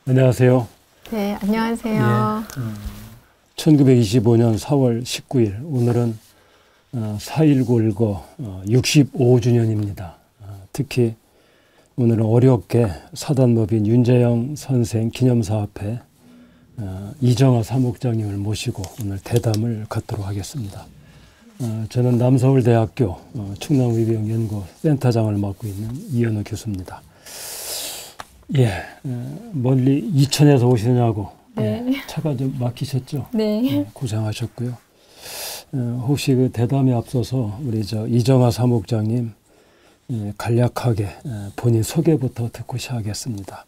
안녕하세요. 네, 안녕하세요. 1925년 4월 19일, 오늘은 4.19 65주년입니다. 특히 오늘은 어렵게 사단법인 윤재영 선생 기념사 앞에 이정하 사무국장님을 모시고 오늘 대담을 갖도록 하겠습니다. 저는 남서울대학교 충남의병연구센터장을 맡고 있는 이현우 교수입니다. 멀리 이천에서 오시느냐고 차가 좀 막히셨죠? 네. 고생하셨고요. 혹시 그 대담에 앞서서 우리 이정하 사무국장님 간략하게 본인 소개부터 듣고 시작하겠습니다.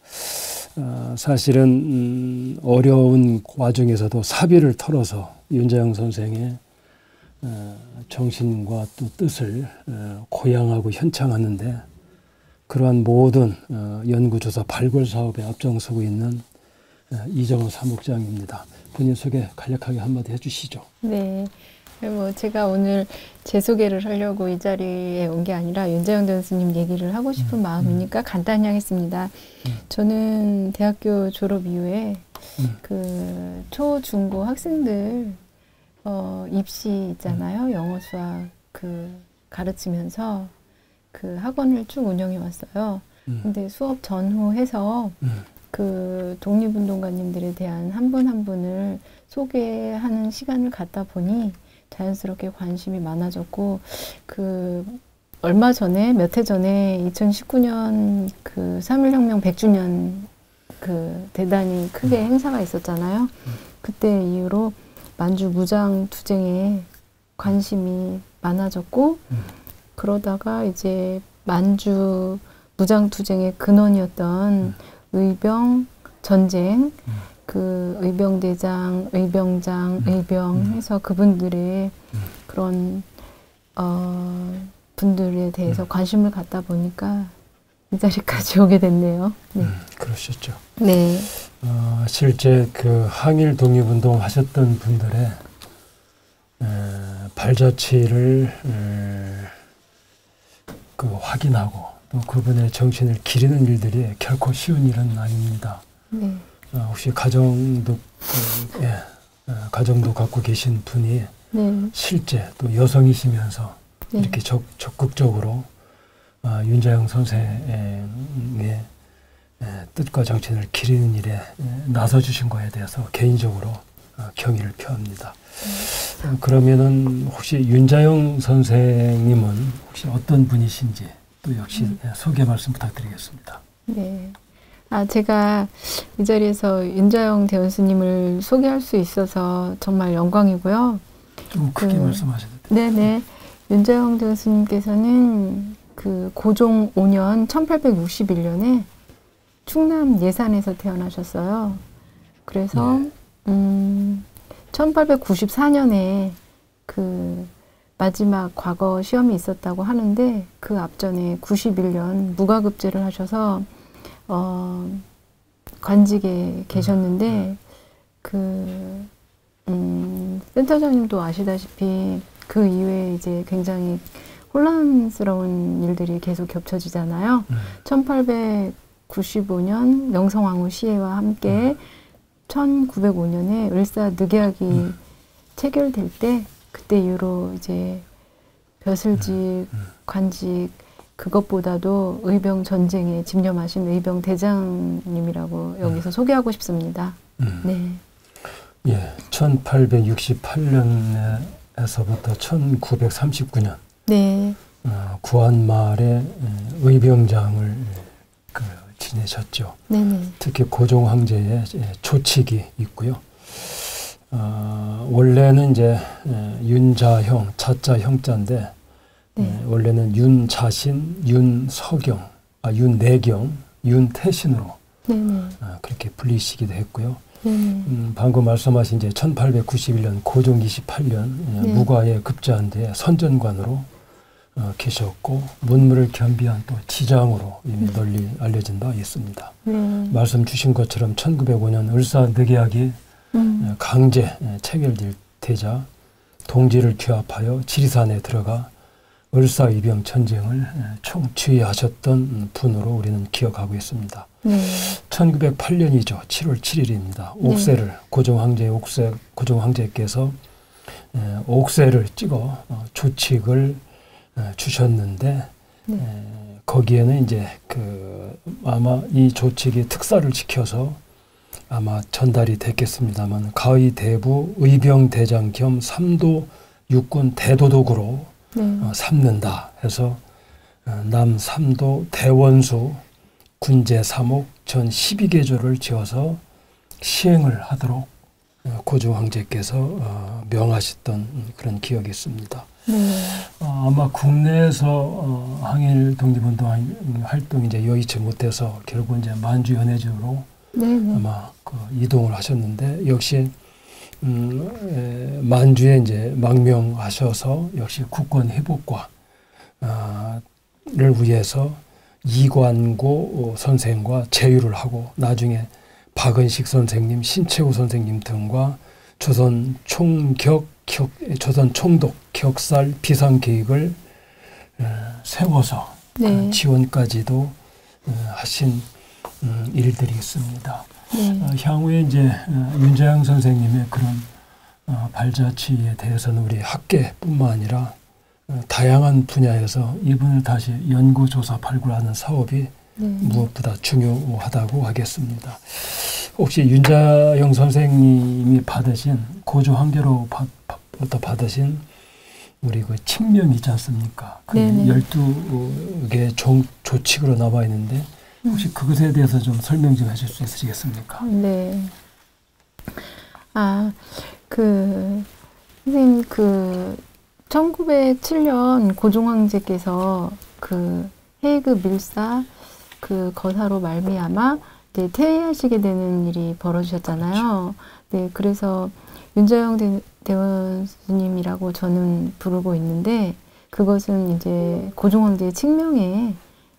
사실은 어려운 와중에서도 사비를 털어서 윤재영 선생의 정신과 또 뜻을 고양하고 현창하는데 그러한 모든 연구조사 발굴 사업에 앞장서고 있는 이정하 사무국장입니다. 본인 소개 간략하게 한마디 해주시죠. 네. 제가 오늘 제 소개를 하려고 이 자리에 온 게 아니라 윤재영 교수님 얘기를 하고 싶은 마음이니까 간단히 하겠습니다. 저는 대학교 졸업 이후에 그 초, 중고 학생들 입시 있잖아요. 영어, 수학 가르치면서 그 학원을 쭉 운영해 왔어요. 근데 수업 전후해서 그 독립운동가님들에 대한 한 분 한 분을 소개하는 시간을 갖다 보니 자연스럽게 관심이 많아졌고, 얼마 전에, 몇 해 전에 2019년 그 3.1혁명 100주년 대단히 크게 행사가 있었잖아요. 그때 이후로 만주 무장투쟁에 관심이 많아졌고, 그러다가 이제 만주 무장투쟁의 근원이었던 의병 전쟁, 의병대장, 의병장, 의병 해서 그분들의 그런 분들에 대해서 관심을 갖다 보니까 이 자리까지 오게 됐네요. 네. 그러셨죠. 네. 실제 그 항일 독립운동 하셨던 분들의 발자취를 확인하고 또 그분의 정신을 기리는 일들이 결코 쉬운 일은 아닙니다. 네. 혹시 가정도 갖고 계신 분이 실제 또 여성이시면서 이렇게 적극적으로 윤재영 선생의 뜻과 정신을 기리는 일에 나서주신 거에 대해서 개인적으로 경의를 표합니다. 그러면은 혹시 윤재영 선생님은 혹시 어떤 분이신지 또 역시 소개 말씀 부탁드리겠습니다. 네. 제가 이 자리에서 윤재영 대원수님을 소개할 수 있어서 정말 영광이고요. 좀 크게 말씀하셔도 돼요. 네네. 윤재영 대원수님께서는 고종 5년 1861년에 충남 예산에서 태어나셨어요. 그래서 1894년에 마지막 과거 시험이 있었다고 하는데 그 앞전에 91년 무과급제를 하셔서 관직에 계셨는데 센터장님도 아시다시피 그 이후에 이제 굉장히 혼란스러운 일들이 계속 겹쳐지잖아요. 1895년 명성황후 시해와 함께 1905년에 을사늑약이 체결될 때 그때 이후로 이제 벼슬직, 관직 그것보다도 의병 전쟁에 집념하신 의병 대장님이라고 여기서 소개하고 싶습니다. 네. 1868년에서부터 1939년 네. 구한 말에 의병장을 지내셨죠. 네네. 특히 고종 황제의 초칙이 있고요. 원래는 이제 윤자형, 자자 형자인데 원래는 윤자신, 윤서경, 윤내경, 윤태신으로 그렇게 불리시기도 했고요. 방금 말씀하신 이제 1891년 고종 28년 무과에 급제한 뒤에 선전관으로 계셨고 문무를 겸비한 또 지장으로 이미 널리 알려진 바 있습니다. 말씀 주신 것처럼 1905년 을사늑약이 강제 체결되자 동지를 규합하여 지리산에 들어가 을사이병 전쟁을 총추위하셨던 분으로 우리는 기억하고 있습니다. 1908년이죠. 7월 7일입니다. 옥새를 고종황제께서 옥새를 찍어 조칙을 주셨는데 거기에는 이제 아마 이 조칙이 특사를 지켜서 아마 전달이 됐겠습니다만 가의 대부 의병대장 겸 3도 육군 대도독으로 삼는다 해서 남 3도 대원수 군제 3옥 전 12개조를 지어서 시행을 하도록 고종황제께서 명하셨던 그런 기억이 있습니다. 아마 국내에서 항일 독립운동 활동이 이제 여의치 못해서 결국 이제 만주 연해주로 아마 이동을 하셨는데 역시 만주에 이제 망명하셔서 역시 국권 회복과 를 위해서 이관고 선생과 제휴를 하고 나중에 박은식 선생님, 신채우 선생님 등과 조선 총독 격살 비상 계획을 세워서 지원까지도 하신 일들이 있습니다. 향후에 이제 윤자영 선생님의 그런 발자취에 대해서는 우리 학계뿐만 아니라 다양한 분야에서 이분을 다시 연구조사 발굴하는 사업이 무엇보다 중요하다고 하겠습니다. 혹시 윤자영 선생님이 받으신 고조황제로부터 받으신 우리 그 칙명이 있지 않습니까? 12개 조칙으로 나와 있는데 혹시 그것에 대해서 좀 설명 좀 해줄 수 있으시겠습니까? 선생님 1907년 고종황제께서 헤이그 밀사 거사로 말미암아 이제 퇴위하시게 되는 일이 벌어지셨잖아요. 그래서 윤자영 대원수님이라고 저는 부르고 있는데 그것은 이제 고종황제의 칙명에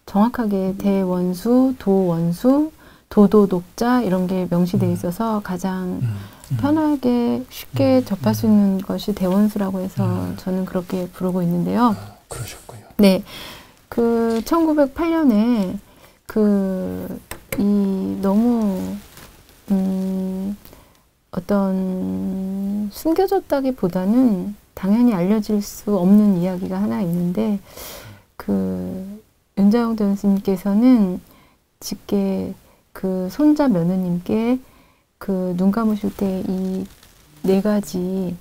정확하게 대원수, 도원수, 도도독자 이런 게 명시되어 있어서 가장 편하게 쉽게 접할 수 있는 것이 대원수라고 해서 저는 그렇게 부르고 있는데요. 그러셨군요. 1908년에 이 너무 어떤 숨겨졌다기보다는 당연히 알려질 수 없는 이야기가 하나 있는데 윤자영 대원수님께서는 직계 손자 며느님께 눈 감으실 때 이 4가지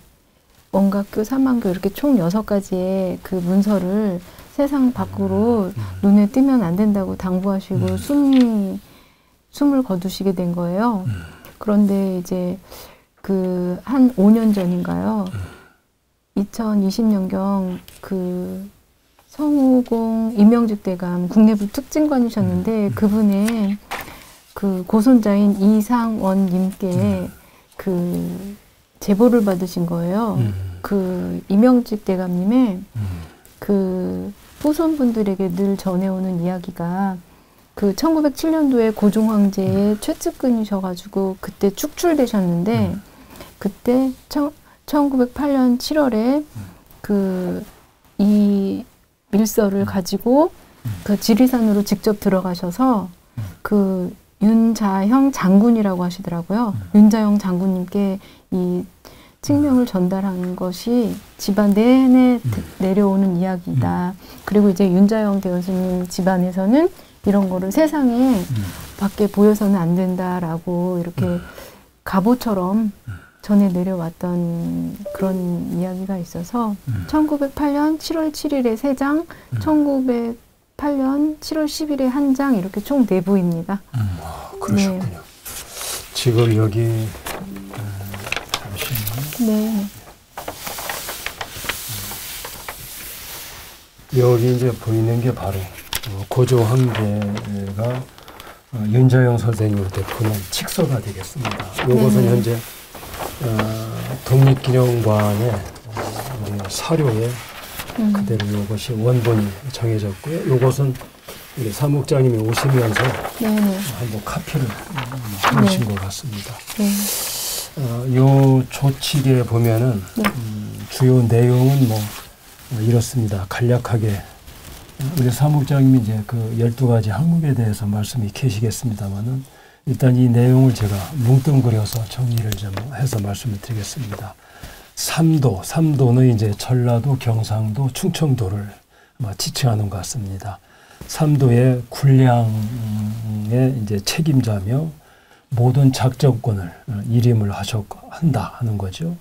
원각교, 사만교 이렇게 총 6가지의 문서를 세상 밖으로 눈에 띄면 안 된다고 당부하시고 숨을 거두시게 된 거예요. 그런데 이제 한 5년 전인가요? 2020년경 성우공 임명직 대감 국내부 특징관이셨는데 그분의 고손자인 이상원님께 제보를 받으신 거예요. 임명직 대감님의 후손분들에게 늘 전해오는 이야기가 1907년도에 고종황제의 최측근이셔가지고 그때 축출되셨는데 그때 1908년 7월에 이 밀서를 가지고 지리산으로 직접 들어가셔서 윤자형 장군이라고 하시더라고요. 윤자형 장군님께 이 칙명을 전달한 것이 집안 내내 내려오는 이야기다. 그리고 이제 윤자영 대원수님 집안에서는 이런 거를 세상에 밖에 보여서는 안 된다라고 이렇게 갑오처럼 전해 내려왔던 그런 이야기가 있어서 1908년 7월 7일에 3장, 1908년 7월 10일에 1장 이렇게 총 4부입니다. 그러셨군요. 지금 여기 여기 이제 보이는 게 바로 고종황제가 윤자영 선생님한테 보낸 칙서가 되겠습니다. 이것은 현재 독립기념관의 사료에 그대로 이것이 원본이 정해졌고요. 이것은 우리 사무국장님이 오시면서 한번 카피를 해주신 것 같습니다. 요 조칙에 보면은 주요 내용은 이렇습니다. 간략하게 우리 사무국장님이 이제 그 12가지 항목에 대해서 말씀이 계시겠습니다만은 일단 이 내용을 제가 뭉뚱그려서 정리를 좀 해서 말씀을 드리겠습니다. 3도는 이제 전라도, 경상도, 충청도를 아마 지칭하는 것 같습니다. 3도의 군량의 이제 책임자며 모든 작전권을 일임을 한다 하는 거죠.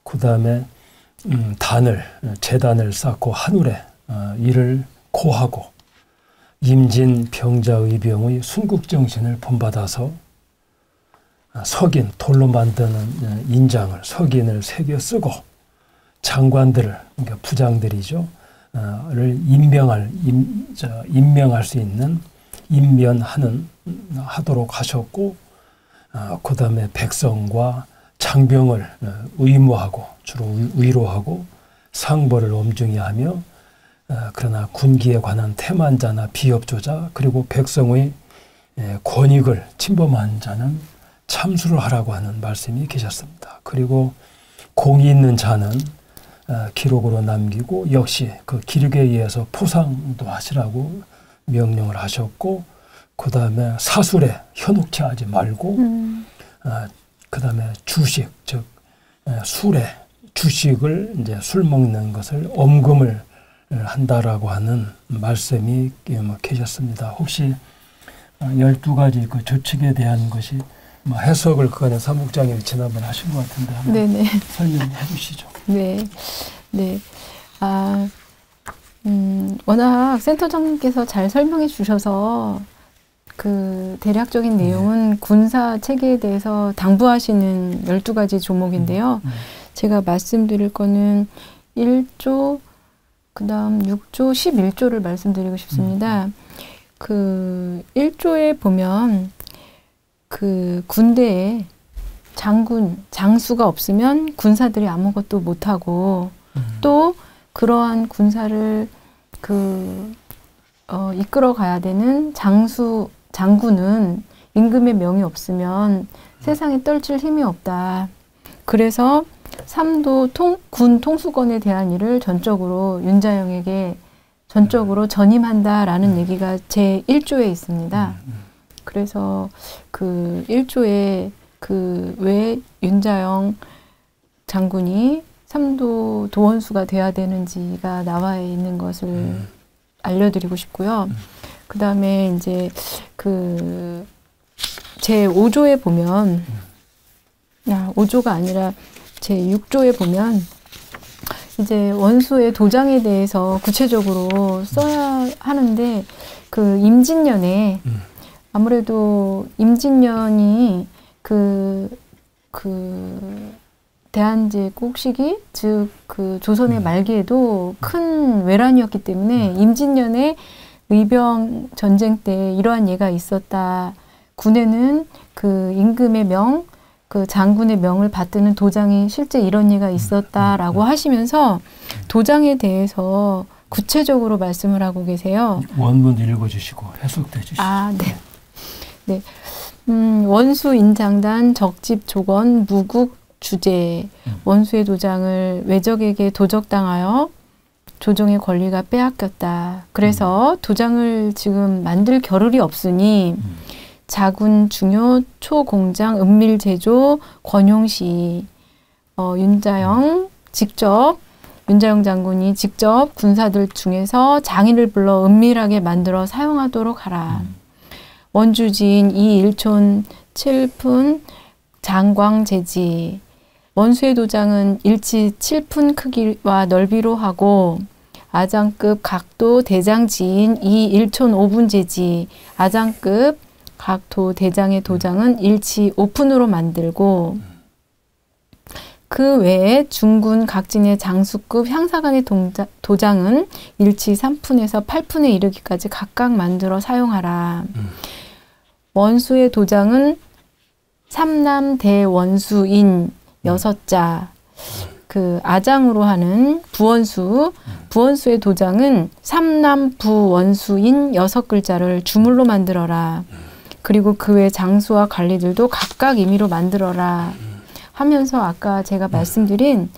그 다음에 재단을 쌓고 한울에 이를 고하고 임진 병자의병의 순국정신을 본받아서 석인, 돌로 만드는 인장을 석인을 새겨 쓰고 장관들을, 그러니까 부장들이죠, 를 임명할 수 있는 하도록 하셨고, 그 다음에 백성과 장병을 의무하고 주로 위로하고 상벌을 엄중히 하며, 그러나 군기에 관한 태만자나 비협조자 그리고 백성의 권익을 침범한 자는 참수를 하라고 하는 말씀이 계셨습니다. 그리고 공이 있는 자는 기록으로 남기고 역시 그 기록에 의해서 포상도 하시라고 명령을 하셨고, 그 다음에 사술에 현혹치 하지 말고, 그 다음에 주식, 즉 술에 주식을 이제 술 먹는 것을 엄금을 한다라고 하는 말씀이 계셨습니다. 혹시 12가지 그 조칙에 대한 것이 해석을 그간에 사무국장님이 지난번에 하신 것 같은데 한번 네네. 설명해 주시죠. 네. 워낙 센터장님께서 잘 설명해 주셔서 그 대략적인 내용은 군사 체계에 대해서 당부하시는 12가지 조목인데요. 제가 말씀드릴 거는 1조, 그 다음 6조, 11조를 말씀드리고 싶습니다. 그 1조에 보면 그 군대에 장수가 없으면 군사들이 아무것도 못하고, 또 그러한 군사를 이끌어 가야 되는 장군은 임금의 명이 없으면 세상에 떨칠 힘이 없다. 그래서 3도 군 통수권에 대한 일을 전적으로 윤자영에게 전적으로 전임한다라는 얘기가 제 1조에 있습니다. 그래서 그 1조에 왜 윤자영 장군이 3도 도원수가 돼야 되는지가 나와 있는 것을 알려드리고 싶고요. 그 다음에 이제 제 5조에 보면, 5조가 아니라 제 6조에 보면 이제 원수의 도장에 대해서 구체적으로 써야 하는데, 그 임진년에 아무래도 임진년이 대한제국 시기, 즉 그 조선의 말기에도 큰 외란이었기 때문에 임진년에 의병 전쟁 때 이러한 예가 있었다. 군에는 그 임금의 명, 그 장군의 명을 받드는 도장이 실제 이런 예가 있었다라고 하시면서 도장에 대해서 구체적으로 말씀을 하고 계세요. 원문 읽어주시고 해석해 주시죠. 네. 원수 인장단 적집 조건 무국 주제, 원수의 도장을 외적에게 도적당하여 조정의 권리가 빼앗겼다. 그래서 도장을 지금 만들 겨를이 없으니 자군 중요 초공장 은밀 제조 권용시, 윤자영 장군이 직접 군사들 중에서 장인을 불러 은밀하게 만들어 사용하도록 하라. 원주지인 이일촌 7푼 장광제지, 원수의 도장은 일치 7푼 크기와 넓이로 하고, 아장급 각도 대장지인 이일촌 5분 제지, 아장급 각도 대장의 도장은 일치 5푼으로 만들고, 그 외에 중군 각진의 장수급 향사관의 도장은 일치 3푼에서 8푼에 이르기까지 각각 만들어 사용하라. 원수의 도장은 삼남 대원수인 6자, 그 아장으로 하는 부원수의 도장은 삼남 부원수인 6글자를 주물로 만들어라. 그리고 그 외 장수와 관리들도 각각 임의로 만들어라 하면서 아까 제가 말씀드린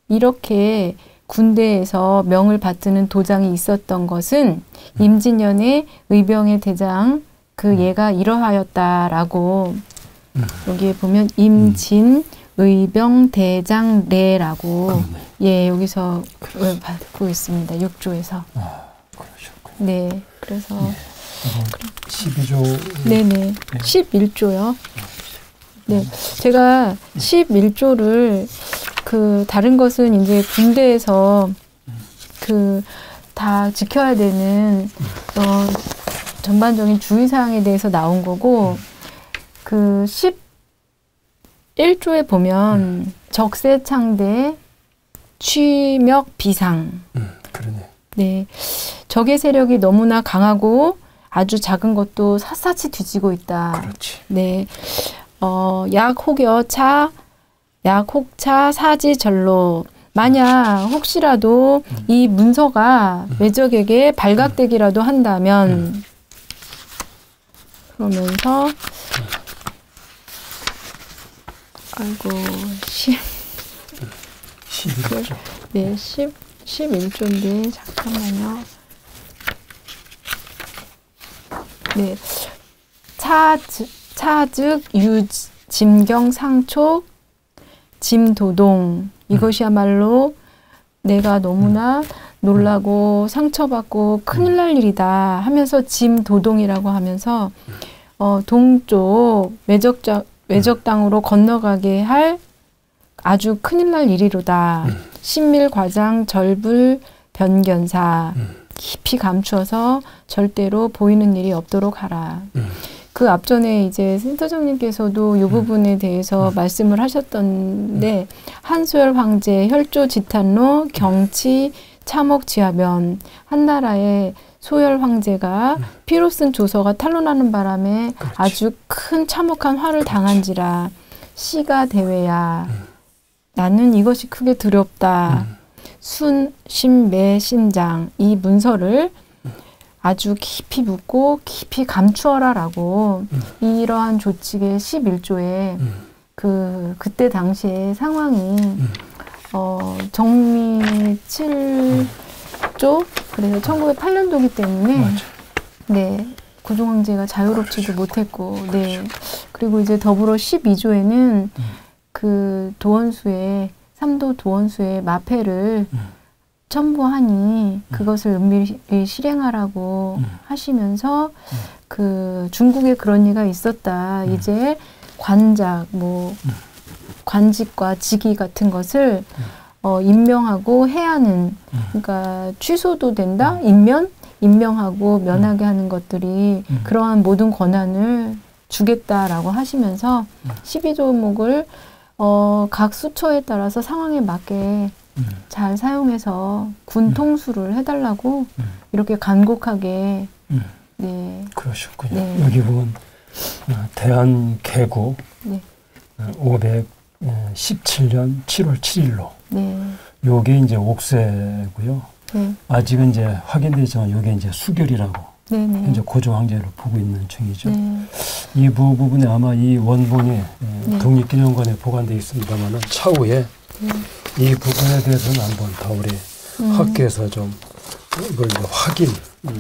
이렇게 군대에서 명을 받드는 도장이 있었던 것은 임진년의 의병의 대장 그 얘가 이러하였다라고 여기에 보면 임진 의병 대장례라고 예 여기서 받고 있습니다. 6조에서. 아, 그러셨군요. 네, 그래서 12조. 네네, 네. 11조요. 네, 제가 11조를 그 다른 것은 이제 군대에서 그 다 지켜야 되는 전반적인 주의사항에 대해서 나온 거고 그 11조에 보면 적세창대 취력 비상. 그러네. 네, 적의 세력이 너무나 강하고 아주 작은 것도 샅샅이 뒤지고 있다. 그렇지. 네, 약혹차 사지절로. 만약 혹시라도 이 문서가 외적에게 발각되기라도 한다면 그러면서 아이고 11조. 네, 11조인데 잠깐만요. 네, 차즉 짐경 상촉 짐도동 이것이야말로 내가 너무나 놀라고 상처받고 큰일 날 일이다 하면서 짐도동이라고 하면서 동쪽 외적 땅으로 건너가게 할 아주 큰일 날 일이로다. 신밀과장 절불 변견사 깊이 감추어서 절대로 보이는 일이 없도록 하라. 그 앞전에 이제 센터장님께서도 이 부분에 대해서 말씀을 하셨던데 한소열 황제 혈조 지탄로 경치 참옥지하변 한나라의 소열 황제가 피로 쓴 조서가 탄로나는 바람에 그렇지. 아주 큰 참혹한 화를 당한지라 시가 대회야 나는 이것이 크게 두렵다. 순심매 신장 이 문서를 아주 깊이 묻고 깊이 감추어라라고 이러한 조칙의 11조에 그때 당시의 상황이 정미 7조 그래서 1908년도기 때문에 맞아. 네 고종 황제가 자유롭지도 못했고 네 그리고 이제 더불어 12조에는 그 도원수의 삼도 도원수의 마패를 첨부하니 그것을 은밀히 실행하라고 하시면서 그 중국에 그런 일가 있었다. 이제 관작, 뭐 관직과 직위 같은 것을 임명하고 해하는 그러니까 취소도 된다. 임명하고 면하게 하는 것들이 그러한 모든 권한을 주겠다라고 하시면서 12조목을 각 수처에 따라서 상황에 맞게 잘 사용해서 군 통수를 해달라고 이렇게 간곡하게 네. 그러셨군요. 네. 여기 보면 대한개국 네. 517년 7월 7일로 네. 요게 이제 옥새고요. 네. 아직은 이제 확인되지만 요게 이제 수결이라고 네네. 현재 고종 황제로 보고 있는 중이죠. 네. 이 부분에 아마 이 원본이 네. 독립기념관에 보관되어 있습니다만은 차후에 이 부분에 대해서는 한번 더 우리 학계에서 좀 이걸 이제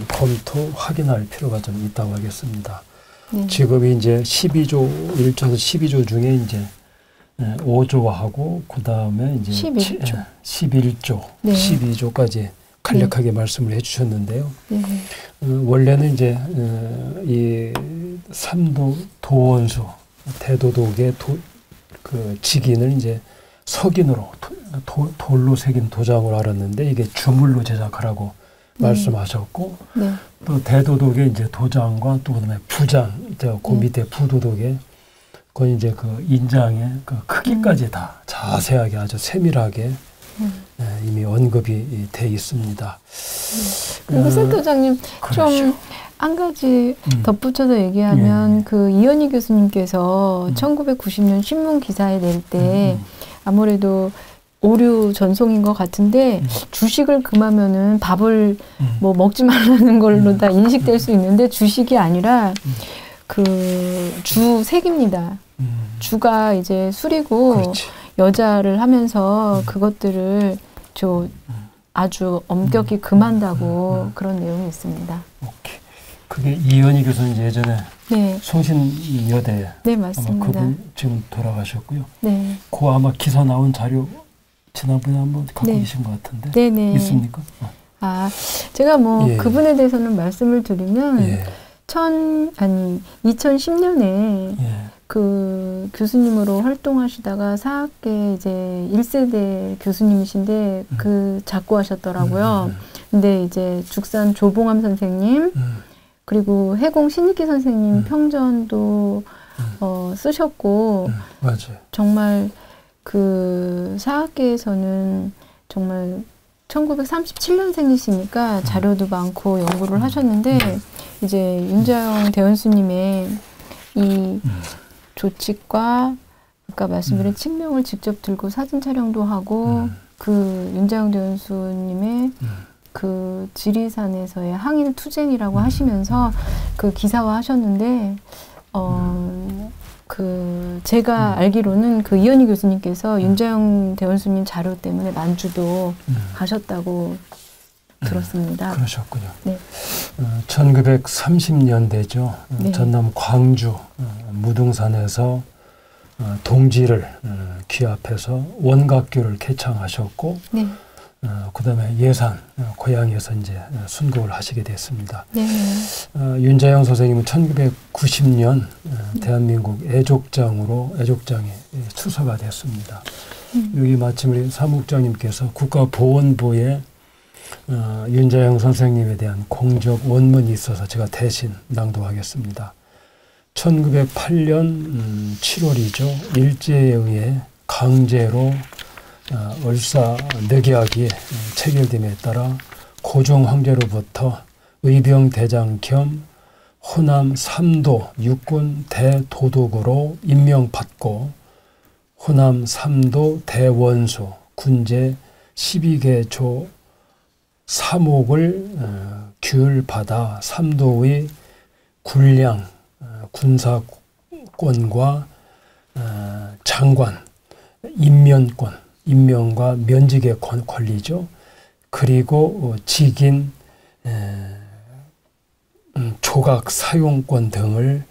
검토, 확인할 필요가 좀 있다고 하겠습니다. 네. 지금 이제 12조, 1조에서 12조 중에 이제 5조하고 그 다음에 이제 11조, 네. 12조까지 간략하게 말씀을 해주셨는데요. 네. 원래는 이제 이 삼도 도원수 대도독의 그 직인을 이제 석인으로 돌로 새긴 도장으로 알았는데 이게 주물로 제작하라고 말씀하셨고 네. 또 대도독의 이제 도장과 또 그다음에 부장 그 밑에 부도독의 그건 이제 그 인장의 그 크기까지 다 자세하게 아주 세밀하게 이미 언급이 돼 있습니다. 그리고 센터장님 그렇죠. 좀 한 가지 덧붙여서 얘기하면 그 이현희 교수님께서 1990년 신문 기사에 낼 때 아무래도 오류 전송인 것 같은데 주식을 금하면은 밥을 뭐 먹지 말라는 걸로 다 인식될 수 있는데 주식이 아니라 그 주색입니다. 주가 이제 술이고 그렇지. 여자를 하면서 그것들을 아주 엄격히 금한다고 그런 내용이 있습니다. 오케이. 그게 이현희 교수는 예전에 네. 성신여대 네, 맞습니다. 아마 그분 지금 돌아가셨고요. 네. 그 아마 기사 나온 자료 지난번에 한번 갖고 네. 계신 것 같은데 네네. 있습니까? 아, 제가 뭐 예. 그분에 대해서는 말씀을 드리면 예. 2010년에 예. 그 교수님으로 활동하시다가 사학계 이제 1세대 교수님이신데 그 작고하셨더라고요. 근데 이제 죽산 조봉암 선생님 그리고 해공 신익기 선생님 평전도 쓰셨고 맞아요. 정말 그 사학계에서는 정말 1937년생이시니까 자료도 많고 연구를 하셨는데 이제 윤자영 대원수님의 이 조칙과 아까 말씀드린 칙명을 직접 들고 사진 촬영도 하고 그 윤자영 대원수님의 그 지리산에서의 항일 투쟁이라고 하시면서 그 기사화 하셨는데 그 제가 알기로는 그 이현희 교수님께서 윤자영 대원수님 자료 때문에 만주도 가셨다고 들었습니다. 그러셨군요. 네. 1930년대죠. 네. 전남 광주 무등산에서 동지를 귀합해서 원각교를 개창하셨고 네. 그다음에 예산 고향에서 이제 순국을 하시게 됐습니다. 네. 윤자영 선생님은 1990년 대한민국 애족장에 추서가 됐습니다. 여기 마침 우리 사무국장님께서 국가보훈부에 윤자영 선생님에 대한 공적 원문이 있어서 제가 대신 낭독하겠습니다. 1908년 7월이죠. 일제에 의해 강제로 을사늑약이 체결됨에 따라 고종 황제로부터 의병대장 겸 호남 3도 육군 대도독으로 임명받고 호남 3도 대원수 군제 12개 조 3옥을 규율받아 3도의 군량, 군사권과 장관, 임명과 면직의 권리죠. 그리고 직인 조각 사용권 등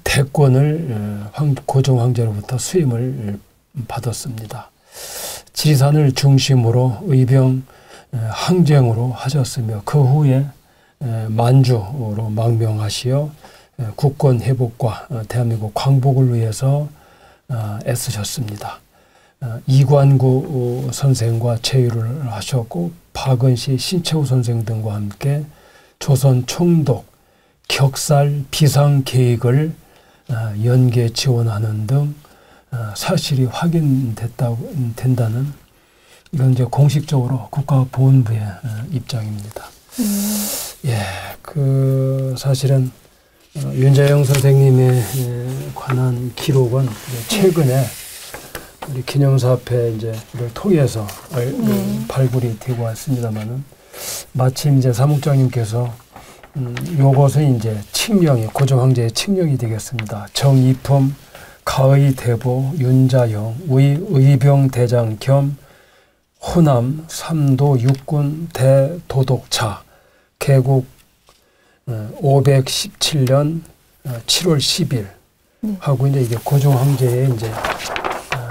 대권을 고종 황제로부터 수임을 받았습니다. 지리산을 중심으로 의병 항쟁으로 하셨으며 그 후에 만주로 망명하시어 국권 회복과 대한민국 광복을 위해서 애쓰셨습니다. 이관구 선생과 제휴를 하셨고 박은시, 신채우 선생 등과 함께 조선 총독, 격살 비상 계획을 연계 지원하는 등 사실이 확인된다는 이건 이제 공식적으로 국가보훈부의 입장입니다. 예, 그 사실은 윤자영 선생님에 관한 기록은 최근에 우리 기념사업회 이제를 통해서 발굴이 되고 왔습니다만은 마침 이제 사무국장님께서 요것은 이제 칙령이 고종 황제의 칙령이 되겠습니다. 정이품 가의 대보 윤자영 의병 대장 겸 호남 3도 육군 대도독차 개국 517년 7월 10일 하고 이제 이게 고종 황제의 이제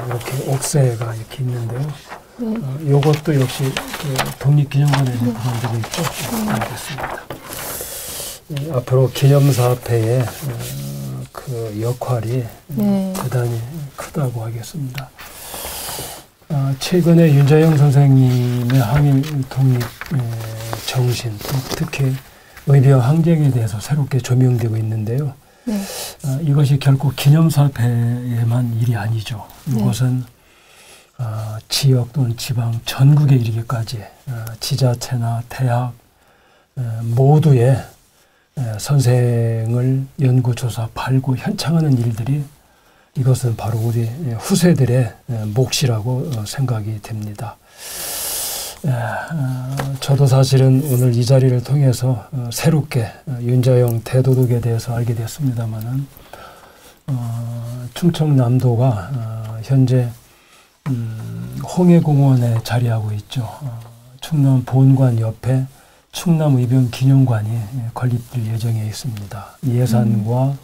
이렇게 옥새가 이렇게 있는데요. 요것도 역시 그 독립기념관에 보관되어 있죠. 알겠습니다. 앞으로 기념사업회의 그 역할이 대단히 크다고 하겠습니다. 최근에 윤자영 선생님의 항일 독립 정신, 특히 의병 항쟁에 대해서 새롭게 조명되고 있는데요. 이것이 결코 기념사업회에만 일이 아니죠. 이것은 지역 또는 지방 전국에 이르기까지 지자체나 대학 모두의 선생을 연구조사, 발굴, 현창하는 일들이 이것은 바로 우리 후세들의 몫이라고 생각이 됩니다. 저도 사실은 오늘 이 자리를 통해서 새롭게 윤자영 대도독에 대해서 알게 됐습니다만은 충청남도가 현재 홍해공원에 자리하고 있죠. 충남 본관 옆에 충남의병기념관이 건립될 예정에 있습니다. 예산과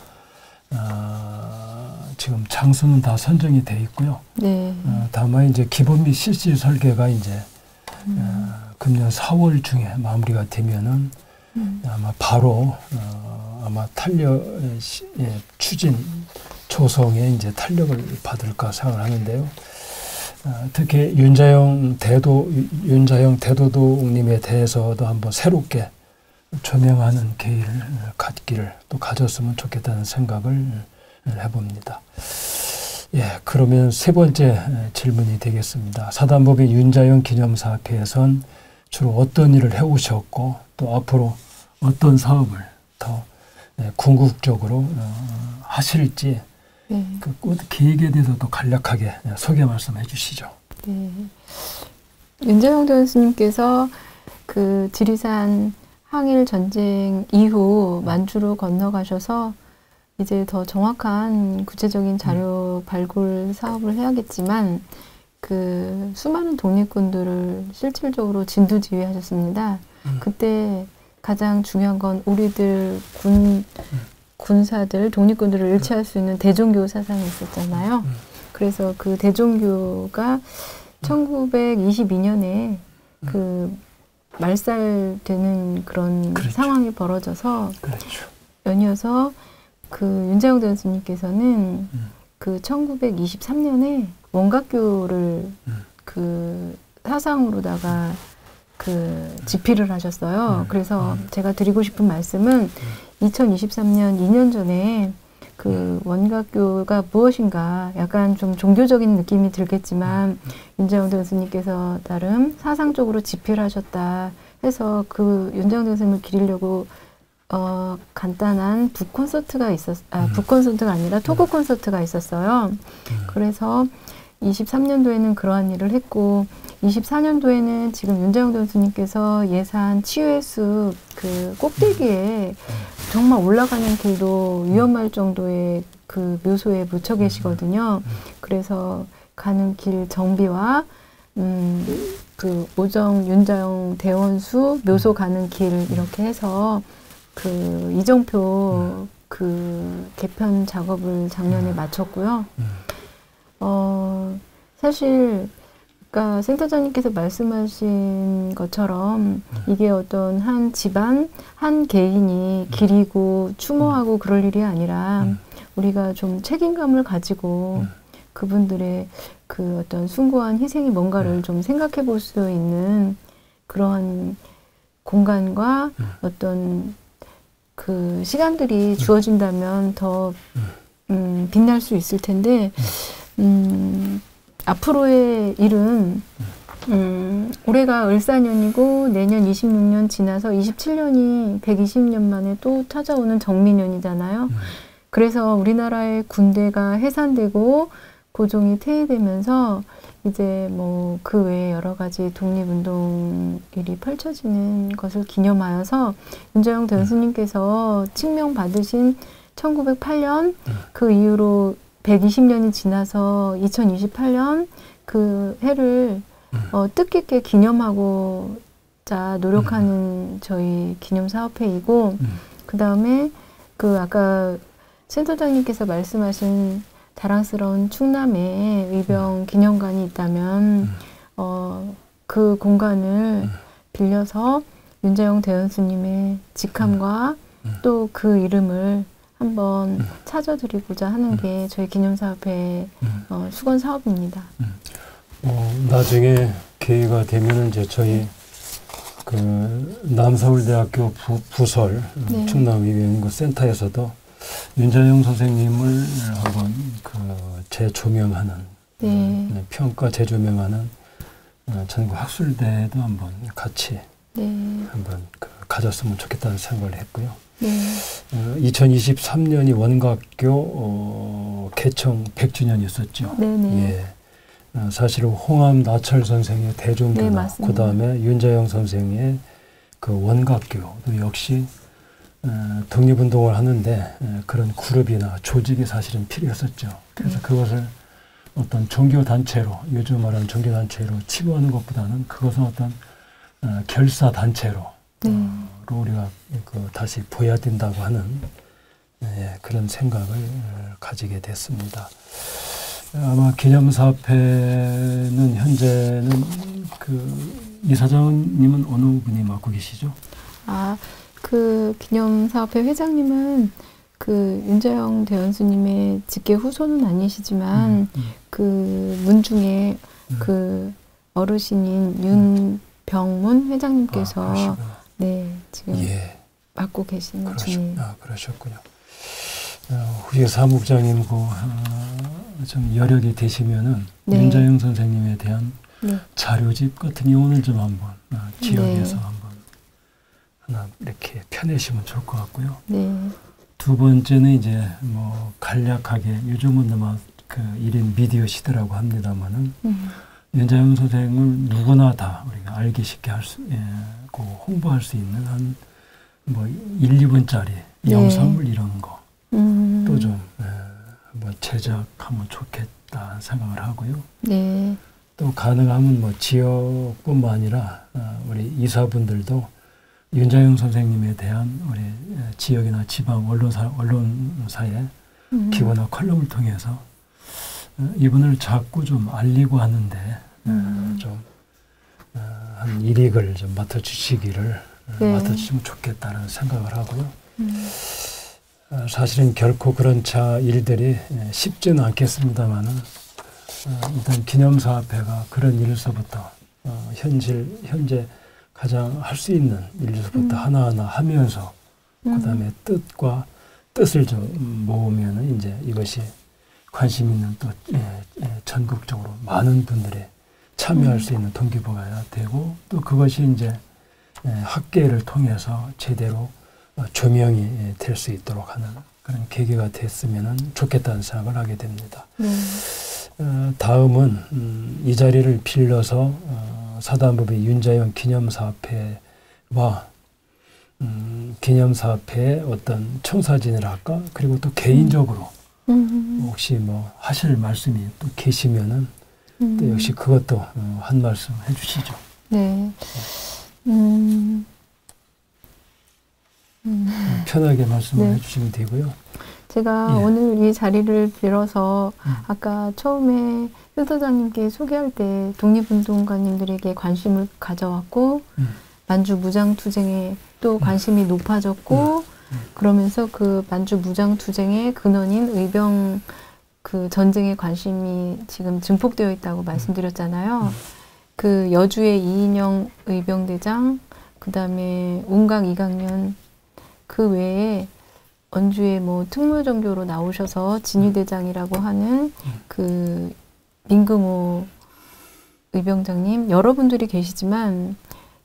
지금 장소는 다 선정이 돼 있고요. 네. 다만 이제 기본 및 실시 설계가 이제 금년 4월 중에 마무리가 되면은 아마 바로 아마 탄력 추진 조성에 이제 탄력을 받을까 생각을 하는데요. 특히 윤자영 대도독님에 대해서도 한번 새롭게 조명하는 계기를 또 가졌으면 좋겠다는 생각을 해봅니다. 예, 그러면 세 번째 질문이 되겠습니다. 사단법인 윤자영 기념사업회에선 주로 어떤 일을 해오셨고 또 앞으로 어떤 사업을 더 궁극적으로 하실지 그 계획에 대해서도 간략하게 소개 말씀해 주시죠. 네. 윤자영 교수님께서 그 지리산 항일 전쟁 이후 만주로 건너가셔서 이제 더 정확한 구체적인 자료 발굴 사업을 해야겠지만 그 수많은 독립군들을 실질적으로 진두지휘하셨습니다. 그때 가장 중요한 건 우리들 군사들, 독립군들을 일치할 수 있는 대종교 사상이 있었잖아요. 그래서 그 대종교가 1922년에 그 말살되는 그런 그렇죠. 상황이 벌어져서 그렇죠. 연이어서 그 윤자영 교수님께서는 그 1923년에 원각교를 그 사상으로다가 그 집필을 하셨어요. 그래서 제가 드리고 싶은 말씀은 2023년 2년 전에 그 원각교가 무엇인가 약간 좀 종교적인 느낌이 들겠지만 윤자영 교수님께서 나름 사상적으로 집필하셨다 해서 그 윤자영 교수님을 기리려고 간단한 북 콘서트가 북 콘서트가 아니라 토크 콘서트가 있었어요. 그래서 23년도에는 그러한 일을 했고 24년도에는 지금 윤자영 교수님께서 예산 치유의 숲 그 꼭대기에 정말 올라가는 길도 위험할 정도의 그 묘소에 묻혀 계시거든요. 그래서 가는 길 정비와 그 오정 윤자영 대원수 묘소 가는 길 이렇게 해서 그 이정표 그 개편 작업을 작년에 마쳤고요. 사실 그러니까 센터장님께서 말씀하신 것처럼 이게 어떤 한 집안, 한 개인이 기리고 추모하고 그럴 일이 아니라 우리가 좀 책임감을 가지고 그분들의 그 어떤 숭고한 희생이 뭔가를 좀 생각해 볼 수 있는 그런 공간과 어떤 그 시간들이 주어진다면 더 빛날 수 있을 텐데 앞으로의 일은 올해가 을사년이고 내년 26년 지나서 27년이 120년 만에 또 찾아오는 정민년이잖아요. 그래서 우리나라의 군대가 해산되고 고종이 퇴위되면서 이제 뭐 그 외에 여러 가지 독립운동 일이 펼쳐지는 것을 기념하여서 윤자영 교수님께서 칙명받으신 1908년 그 이후로 120년이 지나서 2028년 그 해를 뜻깊게 기념하고자 노력하는 저희 기념사업회이고 그 다음에 그 아까 센터장님께서 말씀하신 자랑스러운 충남에 의병 기념관이 있다면 그 공간을 빌려서 윤자영 대원수님의 직함과 또 그 이름을 한번 찾아드리고자 하는 게 저희 기념사업회 수건 사업입니다. 나중에 기회가 되면 이제 저희 그 남서울대학교 부설 네. 충남의병연구센터에서도 윤자영 선생님을 한번 그 재조명하는 네. 평가 재조명하는 전국 학술대도 한번 같이 네. 한번 가졌으면 좋겠다는 생각을 했고요. 네. 2023년이 원각교 개청 100주년이었었죠. 네네. 예. 사실은 홍암 나철 선생의 대종교나 네, 그 다음에 윤자영 선생의 그 원각교도 역시 독립운동을 하는데 그런 그룹이나 조직이 사실은 필요했었죠. 그래서 그것을 어떤 종교단체로 요즘 말하는 종교단체로 치부하는 것보다는 그것은 어떤 결사 단체로 네. 우리가 다시 보여야 된다고 하는 그런 생각을 가지게 됐습니다. 아마 기념사업회는 현재는 이사장님은 어느 분이 맡고 계시죠? 그 기념사업회 회장님은 윤자영 대원수님의 직계 후손은 아니시지만 그 문중에 그 어르신인 윤병문 회장님께서 네 지금 맡고 계신 중이에요. 그러셨군요. 후계 사무국장님 좀 여력이 되시면은 윤자영 선생님에 대한 자료집 같은 경우는 좀 한번 기억해서 한번 하나 이렇게 펴내시면 좋을 것 같고요. 두 번째는 이제 뭐 간략하게 요즘은 아마 1인 미디어 시대라고 합니다만은 윤자영 선생을 누구나 다 우리가 알기 쉽게 홍보할 수 있는 한 뭐 1, 2분짜리 영상물 이런 거 또 좀 한번 제작하면 좋겠다 생각을 하고요. 또 가능하면 뭐 지역뿐만 아니라 우리 이사분들도 윤자영 선생님에 대한 우리 지역이나 지방 언론사의 기고나 컬럼을 통해서 이분을 자꾸 좀 알리고 하는데 좀 한 일익을 좀 맡아주시기를 맡아주시면 좋겠다는 생각을 하고요. 사실은 결코 그런 일들이 쉽지는 않겠습니다만은 일단 기념사업회가 그런 일서부터 현재 가장 할 수 있는 일서부터 하나하나 하면서 그다음에 뜻을 좀 모으면은 이제 이것이 관심 있는 또 전국적으로 많은 분들이 참여할 수 있는 동기부여가 되고 또 그것이 이제 학계를 통해서 제대로 조명이 될 수 있도록 하는 그런 계기가 됐으면 좋겠다는 생각을 하게 됩니다. 다음은 이 자리를 빌려서 사단법인 윤자영 기념사업회와 기념사업회의 어떤 청사진이랄까 그리고 또 개인적으로 혹시 뭐 하실 말씀이 또 계시면은 또 역시 그것도 한 말씀 해주시죠. 편하게 말씀을 해주시면 되고요. 제가 오늘 이 자리를 빌어서 아까 처음에 센터장님께 소개할 때 독립운동가님들에게 관심을 가져왔고 만주 무장투쟁에 또 관심이 높아졌고 그러면서 그 만주 무장투쟁의 근원인 의병 그 전쟁에 관심이 지금 증폭되어 있다고 말씀드렸잖아요. 그 여주의 이인영 의병대장, 그 다음에 운강 이강년 그 외에 원주에 뭐 특무전교로 나오셔서 진위대장이라고 하는 그 민금호 의병장님 여러분들이 계시지만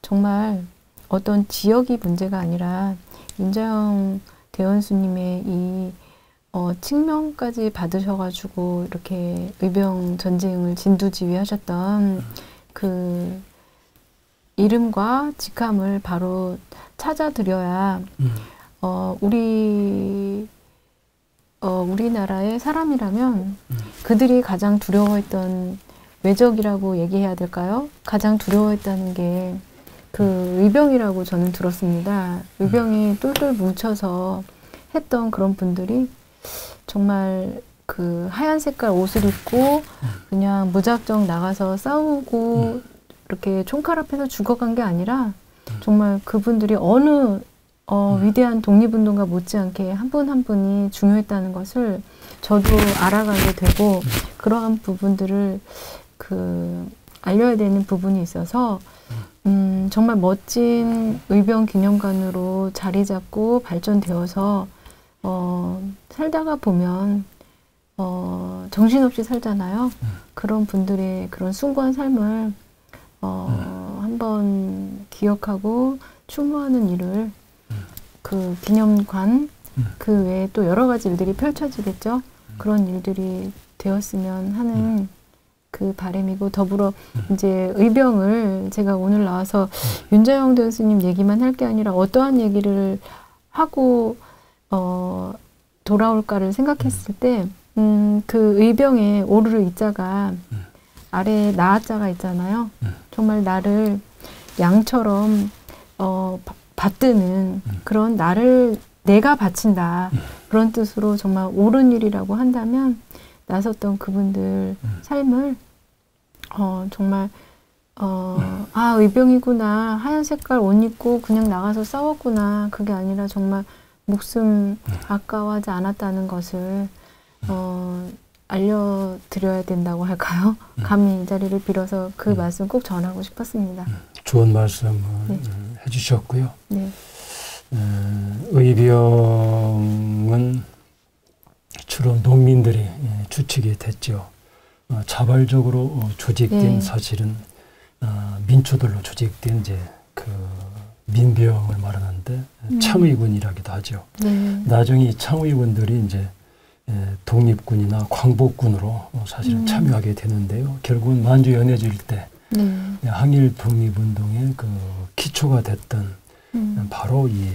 정말 어떤 지역이 문제가 아니라 윤자영 대원수님의 이 칙명까지 받으셔가지고 이렇게 의병 전쟁을 진두지휘하셨던 그 이름과 직함을 바로 찾아드려야 우리나라의 사람이라면 그들이 가장 두려워했던 외적이라고 얘기해야 될까요? 가장 두려워했다는 게 그 의병이라고 저는 들었습니다. 의병이 똘똘 뭉쳐서 했던 그런 분들이 정말 그 하얀 색깔 옷을 입고 그냥 무작정 나가서 싸우고 이렇게 총칼 앞에서 죽어간 게 아니라 정말 그분들이 어느 위대한 독립운동가 못지않게 한 분 한 분이 중요했다는 것을 저도 알아가게 되고 그러한 부분들을 알려야 되는 부분이 있어서 정말 멋진 의병 기념관으로 자리 잡고 발전되어서 살다가 보면 정신없이 살잖아요. 그런 분들의 그런 숭고한 삶을 한번 기억하고 추모하는 일을 그 기념관 그 외에 또 여러 가지 일들이 펼쳐지겠죠. 그런 일들이 되었으면 하는 그 바람이고 더불어 이제 의병을 제가 오늘 나와서 윤자영 대원수님 얘기만 할 게 아니라 어떠한 얘기를 하고 돌아올까를 생각했을 때 그 의병의 오르르 이자가 아래에 나자가 있잖아요. 정말 나를 양처럼 받드는 그런 나를 내가 바친다 그런 뜻으로 정말 옳은 일이라고 한다면 나섰던 그분들 삶을 정말 아 의병이구나 하얀 색깔 옷 입고 그냥 나가서 싸웠구나 그게 아니라 정말 목숨 아까워하지 않았다는 것을 알려드려야 된다고 할까요? 감히 이 자리를 빌어서 그 말씀 꼭 전하고 싶었습니다. 좋은 말씀을 해주셨고요. 네. 의병은 주로 농민들이 주축이 됐죠. 자발적으로 조직된 사실은 민초들로 조직된 이제 그 민병을 말하는데 창의군이라기도 하죠. 나중에 이 창의군들이 이제 독립군이나 광복군으로 사실은 참여하게 되는데요. 결국은 만주 연해질 때 항일 독립운동의 그 기초가 됐던 바로 이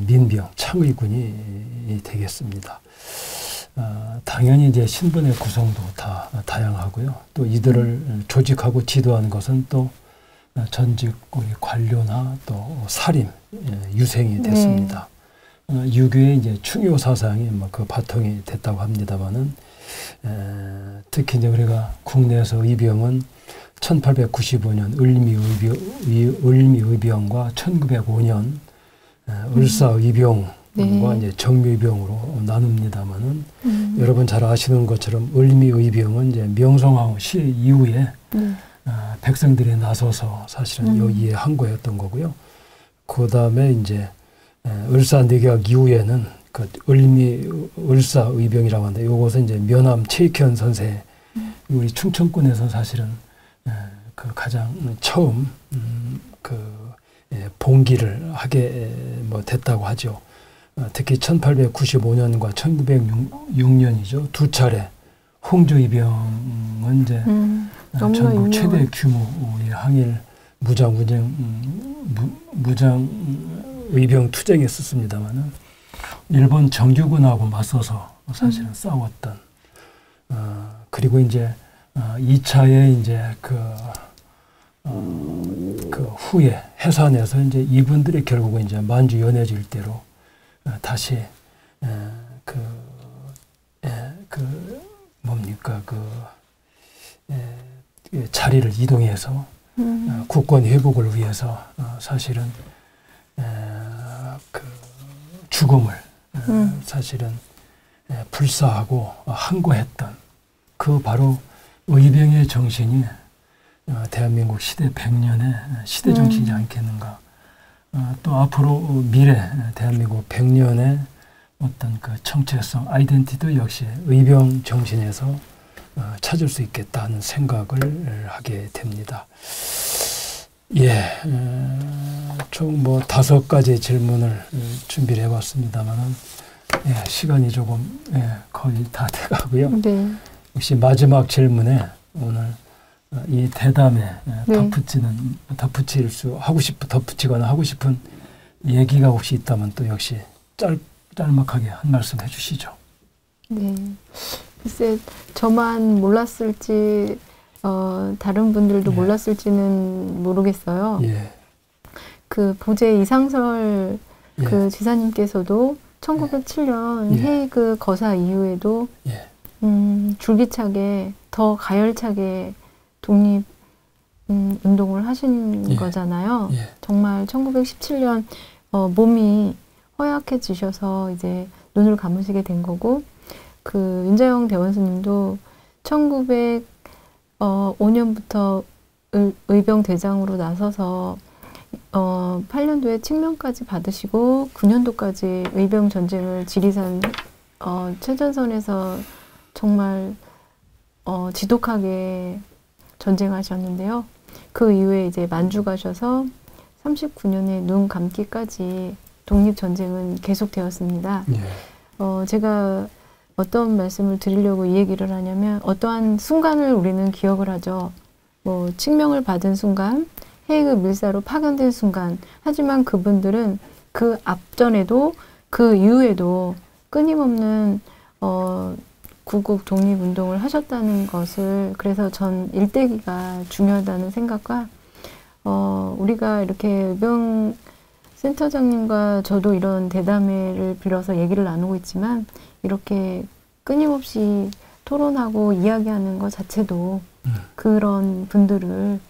민병 창의군이 되겠습니다. 당연히 이제 신분의 구성도 다 다양하고요. 또 이들을 조직하고 지도하는 것은 또 전직 우리 관료나 또 사림 유생이 됐습니다. 유교의 이제 충효 사상이 그 바통이 됐다고 합니다만은 특히 이제 우리가 국내에서 의병은 1895년 을미의병과 1905년 을사의병과 이제 정묘의병으로 나눕니다만은 여러분 잘 아시는 것처럼 을미의병은 이제 명성황후 시 이후에 백성들이 나서서 사실은 여기에 한 거였던 거고요. 그 다음에 이제 을사내각 이후에는 그 을사의병이라고 하는데 이것은 이제 면함 최익현 선생 우리 충청권에서 사실은 그 가장 처음 봉기를 하게 됐다고 하죠. 특히 1895년과 1906년이죠. 두 차례 홍조의병은 이제 전국 최대 규모의 항일 무장 의병 투쟁에 썼습니다만은 일본 정규군하고 맞서서 사실은 싸웠던 그리고 이제 2차에 이제 그 후에 해산해서 이제 이분들이 결국은 이제 만주 연해질 대로 다시 자리를 이동해서 국권 회복을 위해서 사실은 그 죽음을 사실은 불사하고 항거했던 그 바로 의병의 정신이 대한민국 시대 100년의 시대 정신이지 않겠는가. 또 앞으로 미래 대한민국 100년의 어떤 그 정체성, 아이덴티티도 역시 의병 정신에서 찾을 수 있겠다는 생각을 하게 됩니다. 예, 총 5가지 질문을 준비를 해봤습니다만은 시간이 조금 거의 다 돼가고요. 네. 혹시 마지막 질문에 오늘 이 대담에 덧붙이거나 하고 싶은 얘기가 혹시 있다면 또 역시 짤막하게 한 말씀 해주시죠. 네, 글쎄 저만 몰랐을지 다른 분들도 몰랐을지는 모르겠어요. 그 보제 이상설 그 지사님께서도 1907년 헤이그 거사 이후에도 줄기차게 더 가열차게 독립 운동을 하신 거잖아요. 정말 1917년 몸이 허약해지셔서 이제 눈을 감으시게 된 거고 그 윤자영 대원수님도 1905년부터 의병 대장으로 나서서 8년도에 칙명까지 받으시고 9년도까지 의병 전쟁을 지리산 최전선에서 정말 지독하게 전쟁하셨는데요. 그 이후에 이제 만주 가셔서 39년에 눈 감기까지 독립전쟁은 계속되었습니다. 제가 어떤 말씀을 드리려고 이 얘기를 하냐면 어떠한 순간을 우리는 기억을 하죠. 뭐 칙명을 받은 순간, 헤이그 밀사로 파견된 순간. 하지만 그분들은 그 앞전에도 그 이후에도 끊임없는 구국 독립운동을 하셨다는 것을 그래서 전 일대기가 중요하다는 생각과 우리가 이렇게 의병 센터장님과 저도 이런 대담회를 빌어서 얘기를 나누고 있지만 이렇게 끊임없이 토론하고 이야기하는 것 자체도 그런 분들을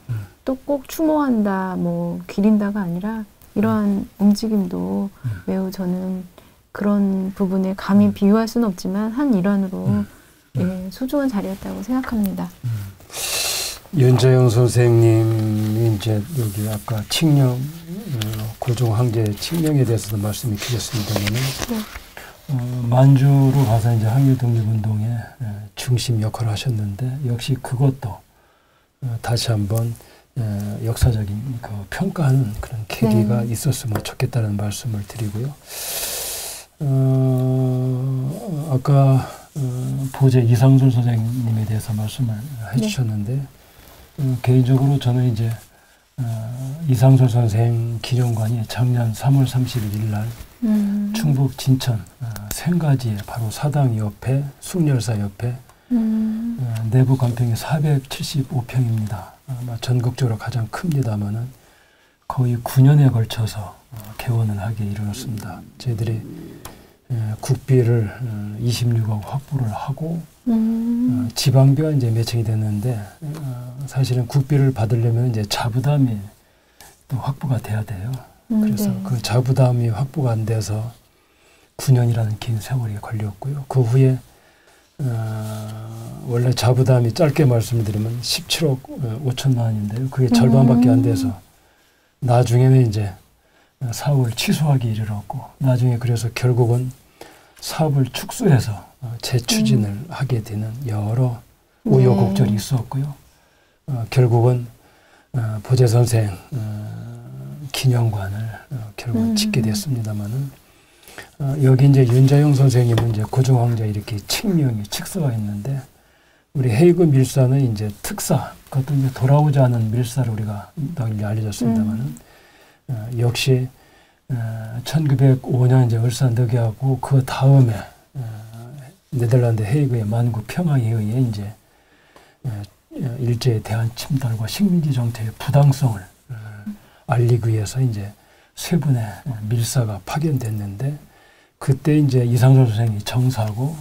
또 꼭 추모한다, 뭐 기린다가 아니라 이러한 움직임도 매우 저는 그런 부분에 감히 비유할 수는 없지만 한 일환으로 예, 소중한 자리였다고 생각합니다. 윤자영 선생님이 이제 여기 아까 칙령, 고종 황제 칙령에 대해서도 말씀이 주셨습니다만, 네. 만주로 가서 이제 항일 독립운동의 중심 역할을 하셨는데 역시 그것도 다시 한번 역사적인 그 평가하는 그런 계기가 네. 있었으면 좋겠다는 말씀을 드리고요. 아까 보제 이상솔 선생님에 대해서 말씀을 해주셨는데 네. 개인적으로 저는 이제 이상솔 선생 기념관이 작년 3월 31일 날 충북 진천 생가지에 바로 사당 옆에 숭렬사 옆에 내부 관평이 475평입니다. 아마 전국적으로 가장 큽니다만은 거의 9년에 걸쳐서 개원을 하게 이르렀습니다. 저희들이 국비를 26억 확보를 하고 지방비가 이제 매칭이 됐는데 사실은 국비를 받으려면 이제 자부담이 또 확보가 돼야 돼요. 그래서 네. 그 자부담이 확보가 안 돼서 9년이라는 긴 세월이 걸렸고요. 그 후에 원래 자부담이 짧게 말씀드리면 17억 5천만 원인데요. 그게 절반밖에 안 돼서 나중에는 이제 사업을 취소하기 이르렀고 나중에 그래서 결국은 사업을 축소해서 재추진을 하게 되는 여러 우여곡절이 있었고요. 결국은 보제 선생 기념관을 결국 짓게 됐습니다만은 여기 이제 윤자영 선생님은 이제 고종 황제 이렇게 칙명이 칙서가 있는데 우리 헤이그 밀사는 이제 특사 그것도 이제 돌아오지 않은 밀사를 우리가 널리 알려졌습니다만은 역시 1905년 이제 을사늑약하고 그 다음에 네덜란드 헤이그의 만구 평화에 의해 이제 일제에 대한 침탈과 식민지 정책의 부당성을 알리기 위해서 이제 세 분의 밀사가 파견됐는데 그때 이제 이상솔 선생이 정사고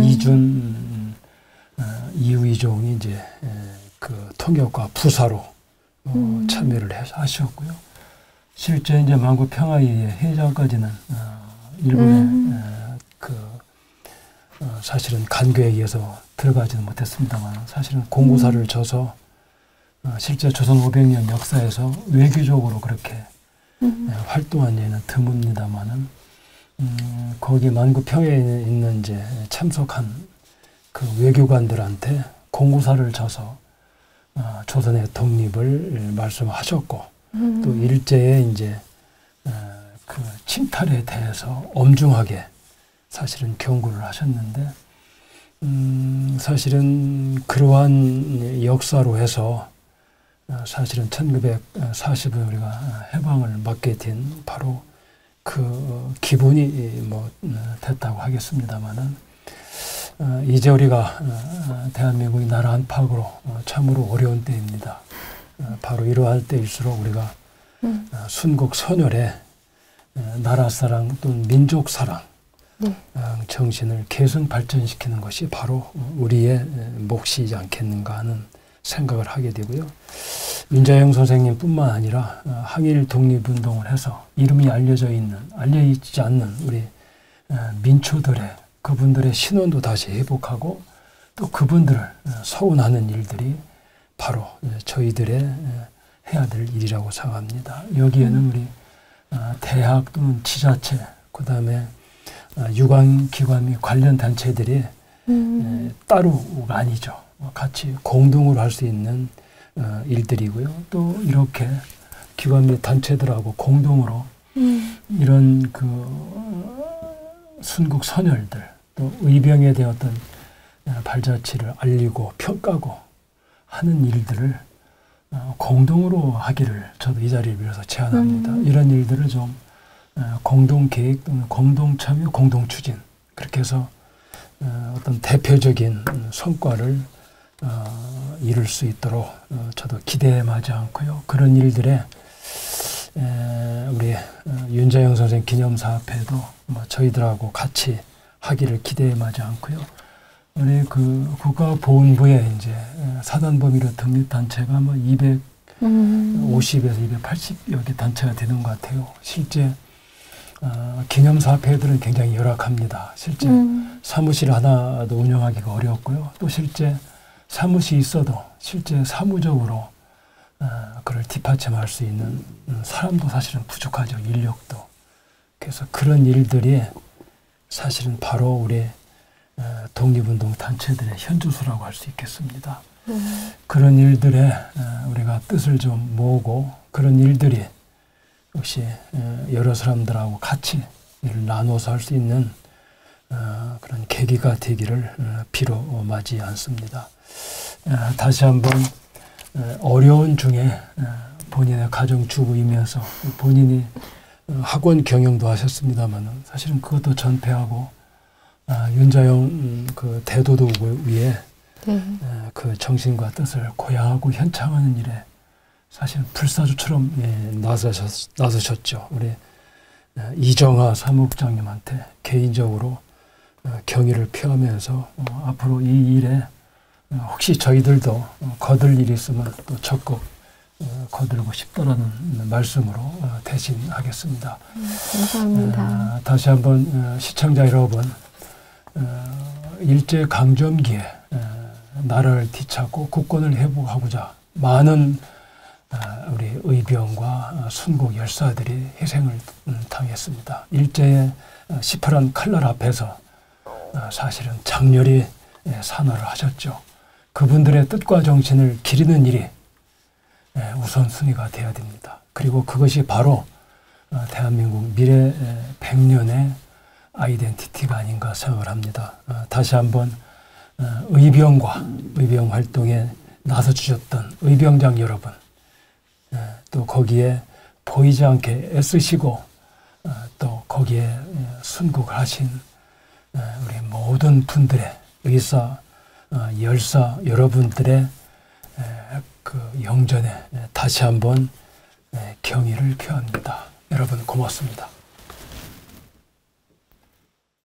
이준 이의종이 이제 그 통역과 부사로 참여를 하셨고요. 실제 이제 만구 평화의 회장까지는 일본의 사실은 간교에 의해서 들어가지는 못했습니다만 사실은 공고사를 져서 실제 조선 500년 역사에서 외교적으로 그렇게 활동한 예는 드뭅니다만은 거기 만구 평화에 있는 이제 참석한 그 외교관들한테 공고사를 져서 조선의 독립을 말씀하셨고 또 일제의 이제 그 침탈에 대해서 엄중하게 사실은 경고를 하셨는데 사실은 그러한 역사로 해서 사실은 1940년 우리가 해방을 맞게 된 바로 그 기본이 뭐 됐다고 하겠습니다만은 이제 우리가 대한민국이 나라 안팎으로 참으로 어려운 때입니다. 바로 이러할 때일수록 우리가 순국 선열의 나라 사랑 또는 민족 사랑 정신을 계속 발전시키는 것이 바로 우리의 몫이지 않겠는가 하는 생각을 하게 되고요. 윤자영 선생님뿐만 아니라 항일 독립운동을 해서 이름이 알려지지 않는 우리 민초들의 그분들의 신원도 다시 회복하고 또 그분들을 서운하는 일들이 바로 저희들의 해야 될 일이라고 생각합니다. 여기에는 우리 대학 또는 지자체 그다음에 유관기관 및 관련 단체들이 따로가 아니죠. 같이 공동으로 할 수 있는 일들이고요. 또 이렇게 기관 및 단체들하고 공동으로 이런 그 순국 선열들 또 의병에 대한 어떤 발자취를 알리고 평가고 하는 일들을 공동으로 하기를 저도 이 자리를 빌어서 제안합니다. 이런 일들을 좀 공동 계획 또는 공동 참여, 공동 추진 그렇게 해서 어떤 대표적인 성과를 이룰 수 있도록 저도 기대에 마지 않고요. 그런 일들에 우리 윤자영 선생 기념사업회도 뭐 저희들하고 같이 하기를 기대에 마지 않고요. 우리 그 국가보훈부에 이제 사단 범위로 등록 단체가 뭐 250에서 280여 개 단체가 되는 것 같아요. 실제 기념사업회들은 굉장히 열악합니다. 실제 사무실 하나도 운영하기가 어렵고요. 또 실제 사무실이 있어도 실제 사무적으로 그걸 뒷받침할 수 있는 사람도 사실은 부족하죠. 인력도. 그래서 그런 일들이 사실은 바로 우리 독립운동 단체들의 현주소라고 할 수 있겠습니다. 그런 일들에 우리가 뜻을 좀 모으고 그런 일들이 역시 여러 사람들하고 같이 일을 나눠서 할 수 있는 그런 계기가 되기를 비로 맞이 않습니다. 다시 한번 어려운 중에 본인의 가정주부이면서 본인이 학원 경영도 하셨습니다만 사실은 그것도 전폐하고 윤자영 그 대도독을 위해 그 정신과 뜻을 고양하고 현창하는 일에 사실 불사조처럼 나서셨죠. 우리 이정하 사무국장님한테 개인적으로 경의를 표하면서 앞으로 이 일에 혹시 저희들도 거들 일이 있으면 또 적극 거들고 싶다라는 말씀으로 대신하겠습니다. 감사합니다. 다시 한번 시청자 여러분, 일제강점기에 나라를 뒤찾고 국권을 회복하고자 많은 우리 의병과 순국 열사들이 희생을 당했습니다. 일제의 시퍼런 칼날 앞에서 사실은 장렬히 산화를 하셨죠. 그분들의 뜻과 정신을 기리는 일이 우선순위가 되어야 됩니다. 그리고 그것이 바로 대한민국 미래 100년의 아이덴티티가 아닌가 생각을 합니다. 다시 한번 의병과 의병 활동에 나서주셨던 의병장 여러분, 또 거기에 보이지 않게 애쓰시고 또 거기에 순국을 하신 우리 모든 분들의 의사, 열사 여러분들의 그 영전에 다시 한번 경의를 표합니다. 여러분 고맙습니다.